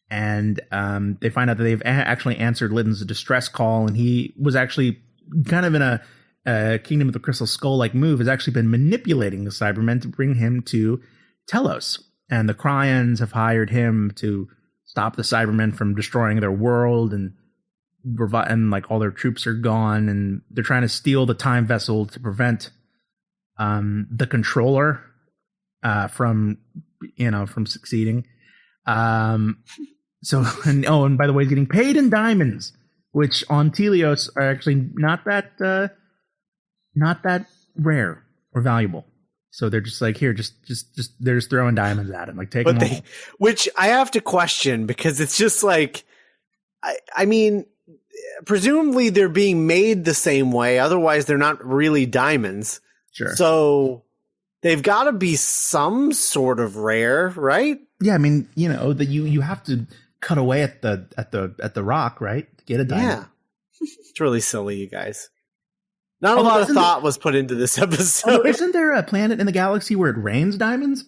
And they find out that they've actually answered Litton's distress call, and he was actually kind of in a Kingdom of the Crystal Skull-like move, has actually been manipulating the Cybermen to bring him to Telos. And the Cryons have hired him to stop the Cybermen from destroying their world, and like all their troops are gone, and they're trying to steal the time vessel to prevent the controller from succeeding. So, and by the way, he's getting paid in diamonds, which on Telios are actually not that rare or valuable. So they're just like, here, they're just throwing diamonds at him, like take them all. Which I have to question, because it's just like, I mean, presumably they're being made the same way. Otherwise, they're not really diamonds. Sure. So they've got to be some sort of rare, right? Yeah, I mean, that you have to cut away at the rock, right, to get a diamond. Yeah, it's really silly, you guys. Not a lot of thought was put into this episode. Isn't there a planet in the galaxy where it rains diamonds?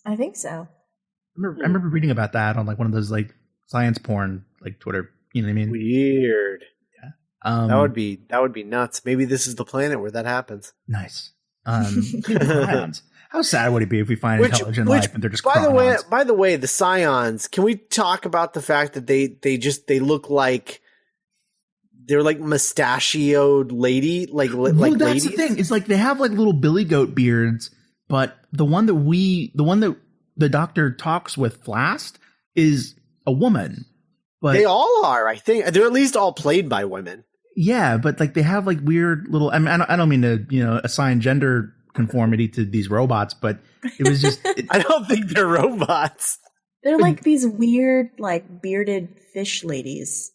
I think so. I remember reading about that on like one of those like science porn like Twitter. You know what I mean? Weird. Yeah. That would be nuts. Maybe this is the planet where that happens. Nice. Scions. How sad would it be if we find intelligent life and they're just by the way, the scions, can we talk about the fact that they look like they're like mustachioed lady like well, that's ladies? the thing. It's like they have like little billy goat beards, but the one that the doctor talks with Flast is a woman. But they all are, I think. They're at least all played by women. Yeah, but like they have like weird little. I mean, I don't mean to assign gender conformity to these robots, but it was just. I don't think they're robots. They're like these weird, like bearded fish ladies.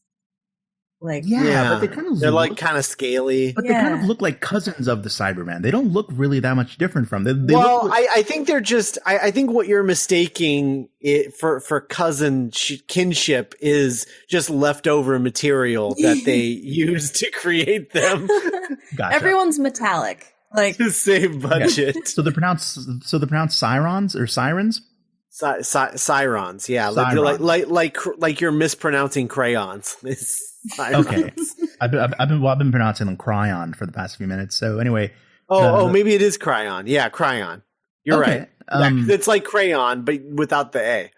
Like but they kind of they're like kind of scaly, but they kind of look like cousins of the Cybermen. They don't look really that much different from them. I think they're just. I think what you're mistaking it for cousin kinship is just leftover material that they use to create them. Gotcha. Everyone's metallic, like to save budget. Yeah. So they're pronounced sirens or sirens. Sirens, yeah, like you're mispronouncing crayons. Okay, I've been pronouncing them cryon for the past few minutes. So anyway, maybe it is cryon. Yeah, cryon. You're right. It's like crayon, but without the A.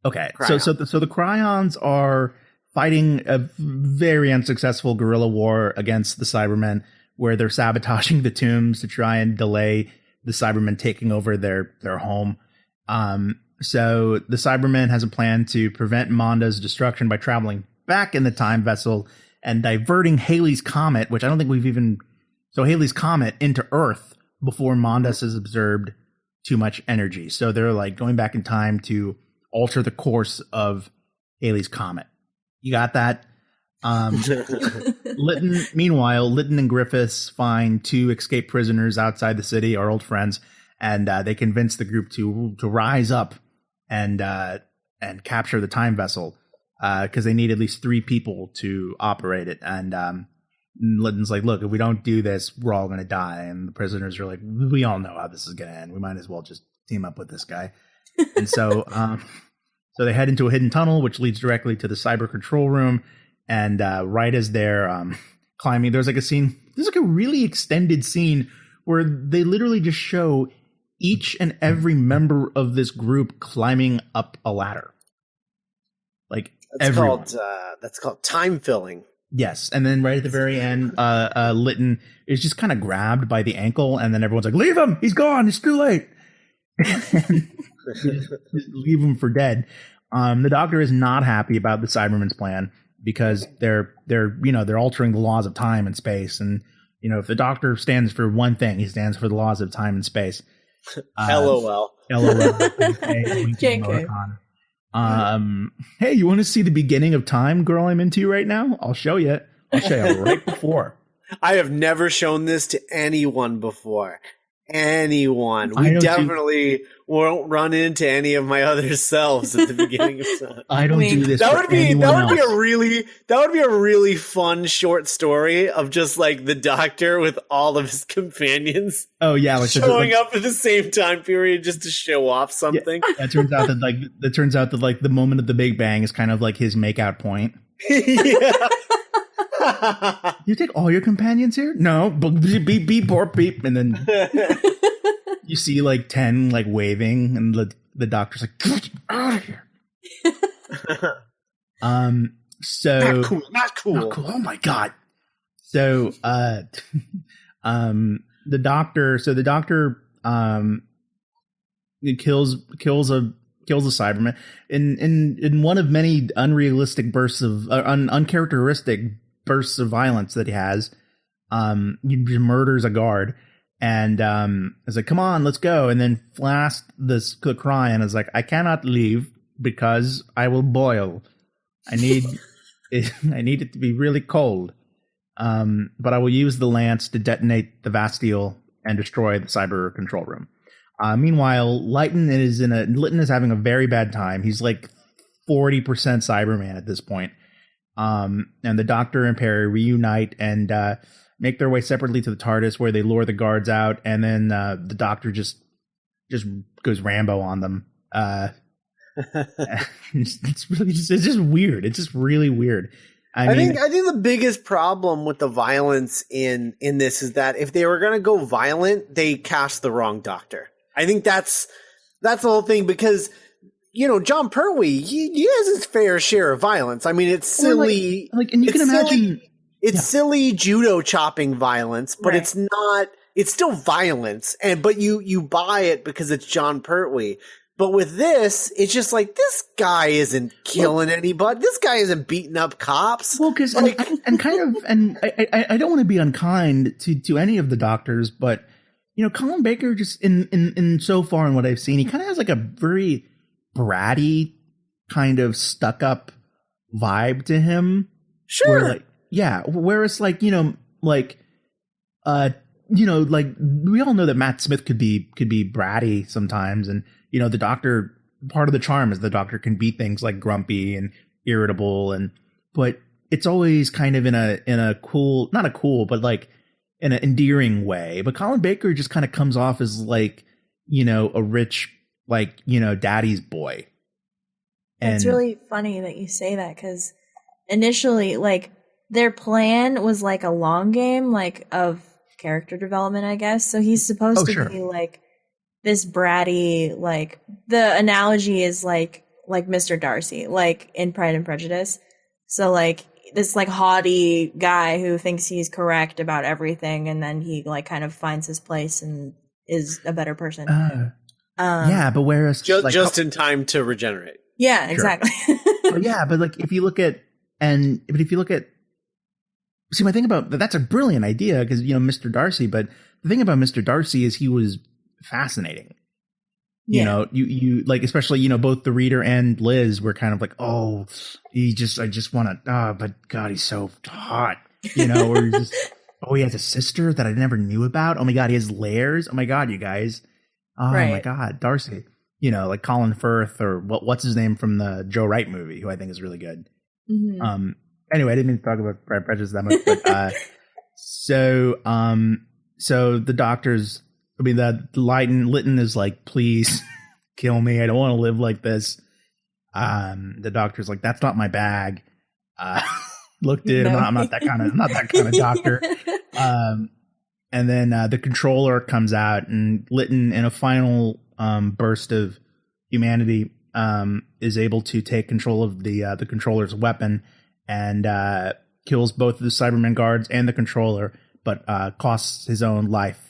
Okay, cryon. so the cryons are fighting a very unsuccessful guerrilla war against the Cybermen, where they're sabotaging the tombs to try and delay the Cybermen taking over their home. So the Cybermen has a plan to prevent Monda's destruction by traveling back in the time vessel and diverting Halley's Comet, which I don't think Halley's Comet into Earth before Mondas has absorbed too much energy. So they're like going back in time to alter the course of Halley's Comet. You got that? Meanwhile, Lytton and Griffiths find two escaped prisoners outside the city, our old friends, and they convince the group to rise up and capture the time vessel because they need at least 3 people to operate it. And Lytton's like, look, if we don't do this, we're all going to die. And the prisoners are like, we all know how this is going to end. We might as well just team up with this guy. And so they head into a hidden tunnel, which leads directly to the cyber control room. And right as they're climbing, there's like a scene. There's like a really extended scene where they literally just show each and every member of this group climbing up a ladder. Like that's called time filling. Yes, and then right at the very end, Lytton is just kind of grabbed by the ankle, and then everyone's like, "Leave him! He's gone! It's too late." Leave him for dead. The Doctor is not happy about the Cybermen's plan because they're altering the laws of time and space, and if the Doctor stands for one thing, he stands for the laws of time and space. LOL. JK. Hey, you want to see the beginning of time, girl I'm into right now? I'll show you. I'll show you right before. I have never shown this to anyone before. Anyone. We definitely won't run into any of my other selves at the beginning of time. I don't do this. That would be a really fun short story of just like the Doctor with all of his companions. Oh yeah, like showing up at the same time period just to show off something. Yeah, it turns out that the moment of the Big Bang is kind of like his makeout point. Yeah. You take all your companions here? No. Beep, beep, borp, beep. And then you see like 10 like waving and the Doctor's like, get out of here. So not cool. Oh my God. So, the Doctor kills a Cyberman in one of many unrealistic bursts of uncharacteristic bursts of violence that he has. He murders a guard and is like, come on, let's go. And then Flast the cry and is like, I cannot leave because I will boil. I need I need it to be really cold. But I will use the lance to detonate the Vasteel and destroy the cyber control room. Meanwhile, Lytton is having a very bad time. He's like 40% Cyberman at this point. And the Doctor and Peri reunite and make their way separately to the TARDIS, where they lure the guards out, and then the Doctor just goes Rambo on them. It's just weird. It's just really weird. I think the biggest problem with the violence in this is that if they were going to go violent, they cast the wrong Doctor. I think that's the whole thing, because John Pertwee, he has his fair share of violence. I mean, it's silly. And you can imagine it's silly judo chopping violence, but Right. it's not. It's still violence, but you buy it because it's John Pertwee. But with this, it's just like, this guy isn't killing anybody. This guy isn't beating up cops. Well, because I don't want to be unkind to any of the Doctors, but Colin Baker, just in so far in what I've seen, he kind of has like a very bratty kind of stuck up vibe to him. Sure. Whereas like we all know that Matt Smith could be bratty sometimes, and the Doctor, part of the charm is the Doctor can be things like grumpy and irritable, but it's always kind of in a cool, not a cool, but like in an endearing way. But Colin Baker just kind of comes off as like a rich, like daddy's boy. And It's really funny that you say that, because initially, like, their plan was like a long game, like, of character development, I guess. So he's supposed to be like this bratty, like, the analogy is like Mr. Darcy, like in Pride and Prejudice. So like this like haughty guy who thinks he's correct about everything, and then he like kind of finds his place and is a better person. But whereas just in time to regenerate. Yeah, Sure. exactly. but like if you look at see, my thing about that's a brilliant idea, because Mr. Darcy, but the thing about Mr. Darcy is he was fascinating. You like, especially both the reader and Liz were kind of like, oh, I just want to, but God, he's so hot, or he's just, oh, he has a sister that I never knew about. Oh my God, he has layers. Oh my God, you guys. Oh Right. my God, Darcy. Like Colin Firth, or what's his name from the Joe Wright movie, who I think is really good. Mhm. Anyway, I didn't mean to talk about Pride and Prejudice that much, but so the Doctor's, Lytton is like, please kill me. I don't want to live like this. The Doctor's like, that's not my bag. Looked it. No. I'm not that kind of Doctor. And then the Controller comes out, and Lytton, in a final burst of humanity, is able to take control of the Controller's weapon, and kills both of the Cybermen guards and the Controller, but costs his own life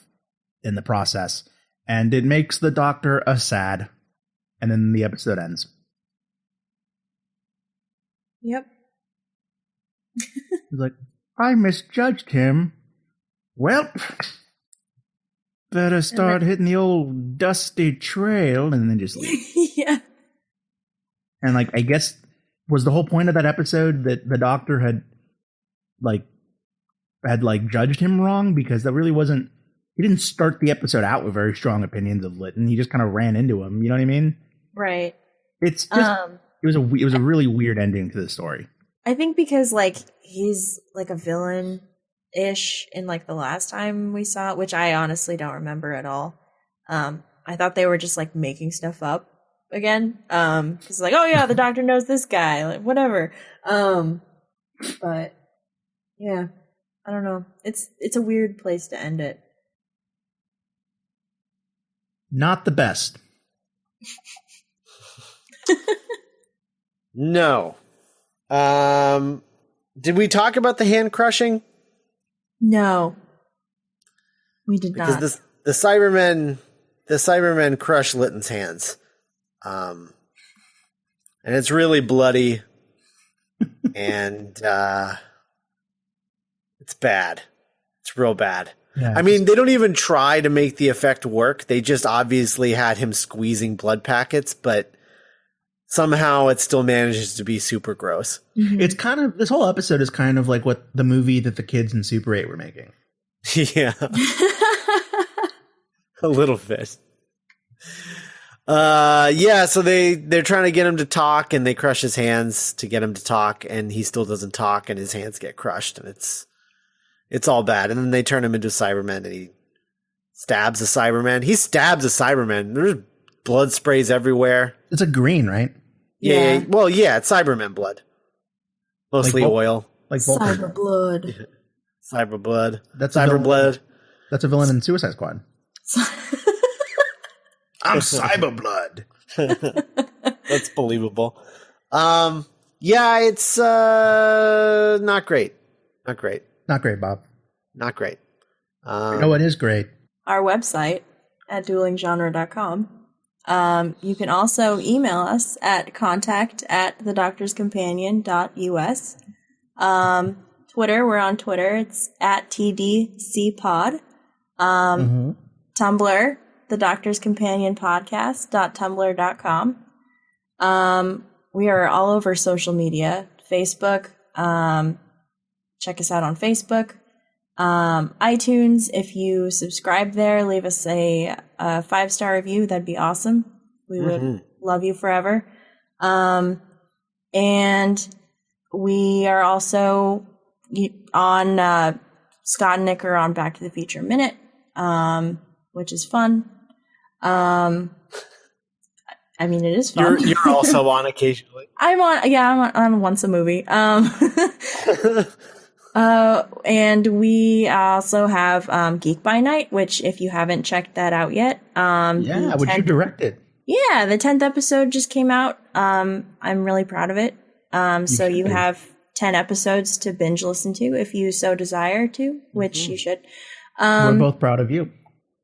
in the process. And it makes the Doctor sad. And then the episode ends. Yep. He's like, I misjudged him. Well, better start hitting the old dusty trail, and then just leave. Yeah. And like, I guess, was the whole point of that episode that the Doctor had judged him wrong? Because that really wasn't, he didn't start the episode out with very strong opinions of Lytton. He just kind of ran into him. You know what I mean? Right. It's just, it was a really weird ending to the story. I think because like he's like a villain-ish in like the last time we saw it, which I honestly don't remember at all. I thought they were just like making stuff up again. It's like, oh yeah, the Doctor knows this guy, like whatever. But yeah, I don't know. It's a weird place to end it. Not the best. No. Did we talk about the hand crushing? No, we did Because not. the Cybermen crush Lytton's hands. And it's really bloody. And it's bad. It's real bad. Yeah, I mean, they don't even try to make the effect work. They just obviously had him squeezing blood packets, but somehow it still manages to be super gross. Mhm. It's kind of, this whole episode is kind of like what the movie that the kids in Super 8 were making. Yeah, a little bit. Yeah, so they're trying to get him to talk, and they crush his hands to get him to talk, and he still doesn't talk, and his hands get crushed, and it's all bad. And then they turn him into a Cyberman, and he stabs a Cyberman. He stabs a Cyberman. There's blood sprays everywhere. It's a green, right? Yeah. Well, yeah, it's Cyberman blood. Mostly Like oil. Like Vulcan. Cyber blood. Cyber blood. That's a Cyber villain. blood. That's a villain in Suicide Squad. I'm Cyber Blood. That's believable. Yeah, it's not great. Not great. Not great, Bob. Not great. You know what is great? Our website at duelinggenre.com. You can also email us at contact@thedoctorscompanion.us. Twitter, we're on Twitter. It's at TDCpod. Tumblr, The Doctor's Companion Podcast.tumblr.com. We are all over social media. Facebook. Check us out on Facebook. iTunes, if you subscribe there, leave us a 5-star review. That'd be awesome. We would love you forever. And we are also on Scott and Nick are on Back to the Future Minute, which is fun. I mean, it is fun. You're also on occasionally. I'm on once a movie. And we also have Geek by Night, which if you haven't checked that out yet, which you directed. Yeah, the 10th episode just came out. I'm really proud of it. So you have 10 episodes to binge listen to if you so desire to, which you should. We're both proud of you.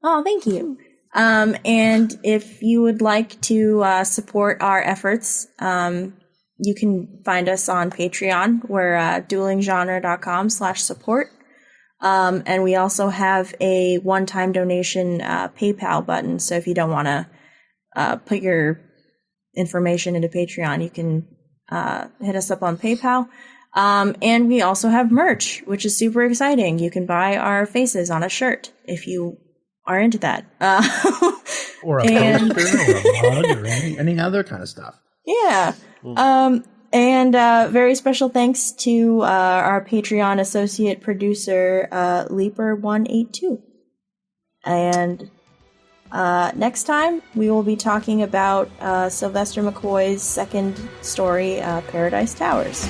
Oh, thank you. And if you would like to support our efforts, you can find us on Patreon. We're duelinggenre.com/support. And we also have a one-time donation PayPal button. So if you don't want to put your information into Patreon, you can hit us up on PayPal. And we also have merch, which is super exciting. You can buy our faces on a shirt if you are into that. Or a poster or a mug or any other kind of stuff. Yeah. And very special thanks to our Patreon associate producer, Leaper182. And next time, we will be talking about Sylvester McCoy's second story, Paradise Towers.